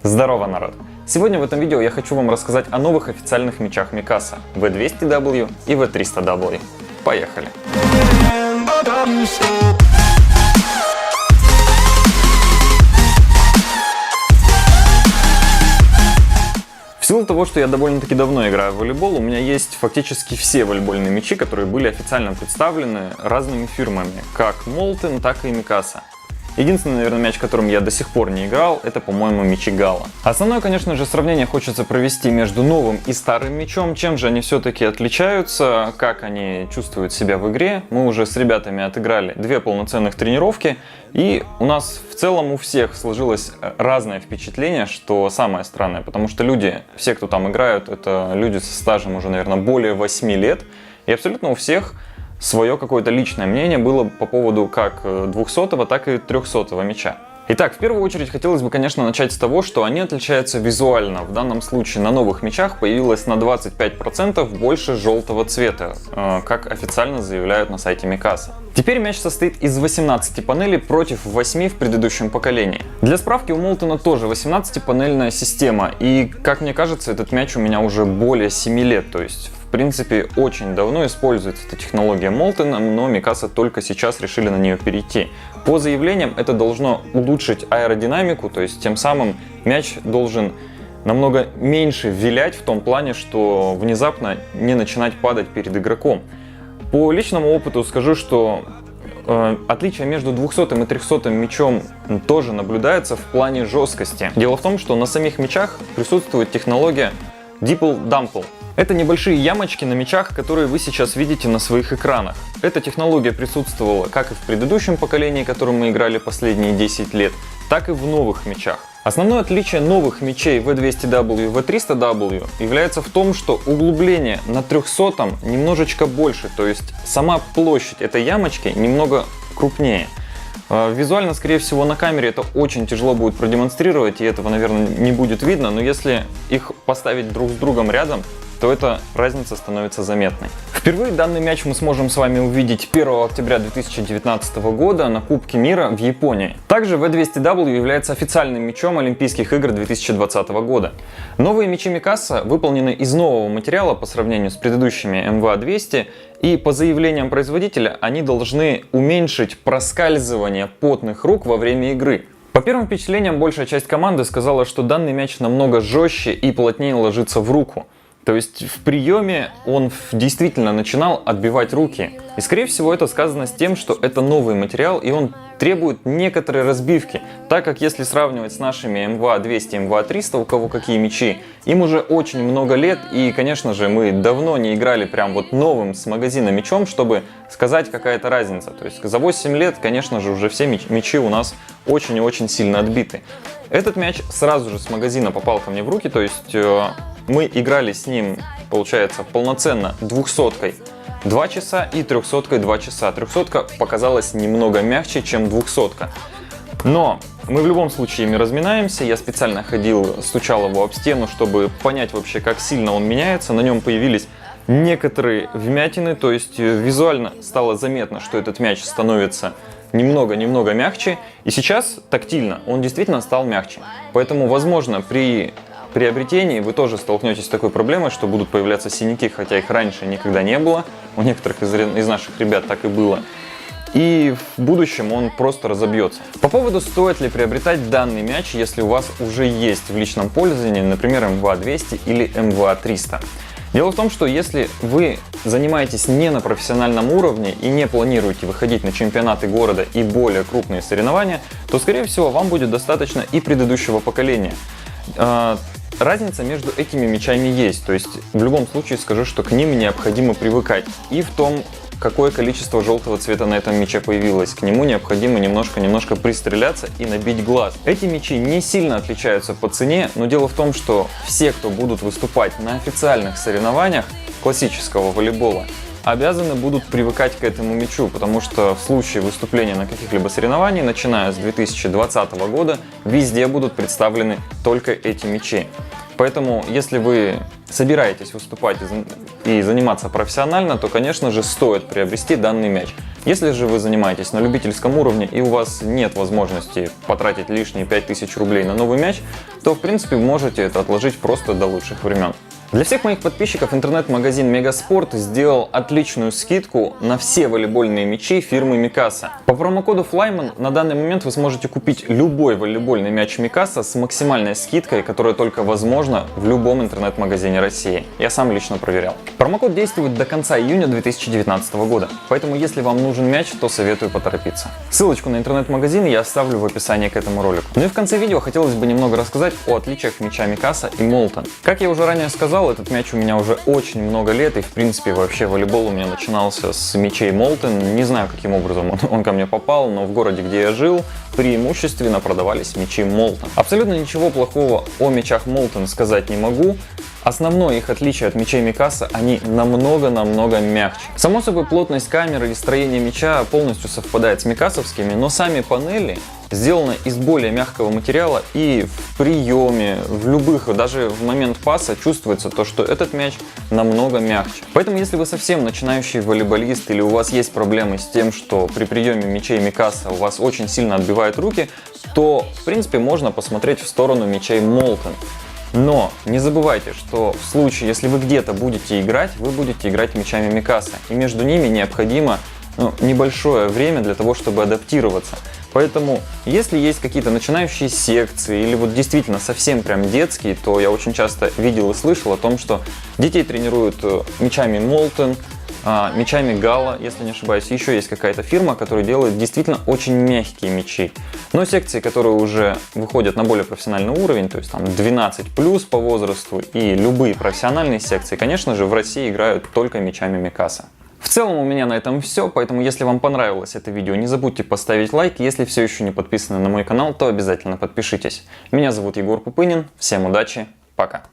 Здорово, народ! Сегодня в этом видео я хочу вам рассказать о новых официальных мячах Mikasa V200W и V300W. Поехали! В силу того, что я довольно-таки давно играю в волейбол, у меня есть фактически все волейбольные мячи, которые были официально представлены разными фирмами, как Molten, так и Mikasa. Единственный, наверное, мяч, которым я до сих пор не играл, это, по-моему, мячи Gala. Основное, конечно же, сравнение хочется провести между новым и старым мячом. Чем же они все-таки отличаются, как они чувствуют себя в игре. Мы уже с ребятами отыграли 2 полноценных тренировки, и у нас в целом у всех сложилось разное впечатление, что самое странное, потому что люди, все, кто там играют, это люди со стажем уже, наверное, более 8 лет, и абсолютно у всех свое какое-то личное мнение было по поводу как 200-го, так и 300-го мяча. Итак, в первую очередь хотелось бы, конечно, начать с того, что они отличаются визуально. В данном случае на новых мячах появилось на 25% больше желтого цвета, как официально заявляют на сайте Mikasa. Теперь мяч состоит из 18 панелей против 8 в предыдущем поколении. Для справки, у Molten тоже 18-панельная система, и, как мне кажется, этот мяч у меня уже более 7 лет, то есть в принципе, очень давно используется эта технология Molten, но Mikasa только сейчас решили на нее перейти. По заявлениям, это должно улучшить аэродинамику, то есть тем самым мяч должен намного меньше вилять в том плане, что внезапно не начинать падать перед игроком. По личному опыту скажу, что отличие между 200 и 300 мячом тоже наблюдается в плане жесткости. Дело в том, что на самих мячах присутствует технология Dipple-Dumple. Это небольшие ямочки на мячах, которые вы сейчас видите на своих экранах. Эта технология присутствовала как и в предыдущем поколении, которым мы играли последние 10 лет, так и в новых мячах. Основное отличие новых мячей V200W и V300W является в том, что углубление на 300-м немножечко больше, то есть сама площадь этой ямочки немного крупнее. Визуально, скорее всего, на камере это очень тяжело будет продемонстрировать, и этого, наверное, не будет видно, но если их поставить друг с другом рядом, то эта разница становится заметной. Впервые данный мяч мы сможем с вами увидеть 1 октября 2019 года на Кубке мира в Японии. Также V200W является официальным мячом Олимпийских игр 2020 года. Новые мячи Mikasa выполнены из нового материала по сравнению с предыдущими MVA200, и по заявлениям производителя они должны уменьшить проскальзывание потных рук во время игры. По первым впечатлениям, большая часть команды сказала, что данный мяч намного жестче и плотнее ложится в руку. То есть в приеме он действительно начинал отбивать руки. И скорее всего это сказано с тем, что это новый материал и он требует некоторой разбивки. Так как если сравнивать с нашими MVA200 и MVA300, у кого какие мячи, им уже очень много лет, и конечно же мы давно не играли прям вот новым с магазина мячом, чтобы сказать какая-то разница. То есть за 8 лет, конечно же, уже все мячи у нас очень и очень сильно отбиты. Этот мяч сразу же с магазина попал ко мне в руки, то есть мы играли с ним, получается, полноценно 200-кой 2 часа и 300-кой 2 часа. 300-ка показалась немного мягче, чем 200-ка. Но мы в любом случае ими разминаемся. Я специально ходил, стучал его об стену, чтобы понять вообще, как сильно он меняется. На нем появились некоторые вмятины, то есть визуально стало заметно, что этот мяч становится немного мягче. И сейчас тактильно он действительно стал мягче. Поэтому, возможно, при приобретении вы тоже столкнетесь с такой проблемой, что будут появляться синяки, хотя их раньше никогда не было. У некоторых из наших ребят так и было. И в будущем он просто разобьется. По поводу, стоит ли приобретать данный мяч, если у вас уже есть в личном пользовании, например, MVA200 или MVA300. Дело в том, что если вы занимаетесь не на профессиональном уровне и не планируете выходить на чемпионаты города и более крупные соревнования, то, скорее всего, вам будет достаточно и предыдущего поколения. Разница между этими мячами есть, то есть в любом случае скажу, что к ним необходимо привыкать. И в том, какое количество желтого цвета на этом мяче появилось, к нему необходимо немножко пристреляться и набить глаз. Эти мячи не сильно отличаются по цене, но дело в том, что все, кто будут выступать на официальных соревнованиях классического волейбола, обязаны будут привыкать к этому мячу, потому что в случае выступления на каких-либо соревнованиях, начиная с 2020 года, везде будут представлены только эти мячи. Поэтому, если вы собираетесь выступать и заниматься профессионально, то, конечно же, стоит приобрести данный мяч. Если же вы занимаетесь на любительском уровне и у вас нет возможности потратить лишние 5000 рублей на новый мяч, то в принципе вы можете это отложить просто до лучших времен. Для всех моих подписчиков интернет-магазин Мегаспорт сделал отличную скидку на все волейбольные мячи фирмы Mikasa. По промокоду Flyman на данный момент вы сможете купить любой волейбольный мяч Mikasa с максимальной скидкой, которая только возможна в любом интернет-магазине России. Я сам лично проверял. Промокод действует до конца июня 2019 года, поэтому если вам нужен мяч, то советую поторопиться. Ссылочку на интернет-магазин я оставлю в описании к этому ролику. Ну и в конце видео хотелось бы немного рассказать о отличиях мяча Mikasa и Molten. Как я уже ранее сказал, этот мяч у меня уже очень много лет, и в принципе вообще волейбол у меня начинался с мячей Molten. Не знаю, каким образом он ко мне попал, но в городе, где я жил, преимущественно продавались мячи Molten. Абсолютно ничего плохого о мячах Molten сказать не могу. Основное их отличие от мячей Mikasa, они намного мягче. Само собой, плотность камеры и строение мяча полностью совпадает с микасовскими, но сами панели сделаны из более мягкого материала, и в приеме, в любых, даже в момент паса чувствуется то, что этот мяч намного мягче. Поэтому, если вы совсем начинающий волейболист или у вас есть проблемы с тем, что при приеме мячей Mikasa у вас очень сильно отбивают руки, то в принципе можно посмотреть в сторону мячей Molten. Но не забывайте, что в случае, если вы где-то будете играть, вы будете играть мячами Mikasa, и между ними необходимо небольшое время для того, чтобы адаптироваться. Поэтому, если есть какие-то начинающие секции или вот действительно совсем прям детские, то я очень часто видел и слышал о том, что детей тренируют мячами Molten, мячами Gala, если не ошибаюсь. Еще есть какая-то фирма, которая делает действительно очень мягкие мячи. Но секции, которые уже выходят на более профессиональный уровень, то есть там 12+ по возрасту и любые профессиональные секции, конечно же, в России играют только мячами Mikasa. В целом у меня на этом все, поэтому если вам понравилось это видео, не забудьте поставить лайк. Если все еще не подписаны на мой канал, то обязательно подпишитесь. Меня зовут Егор Пупынин, всем удачи, пока!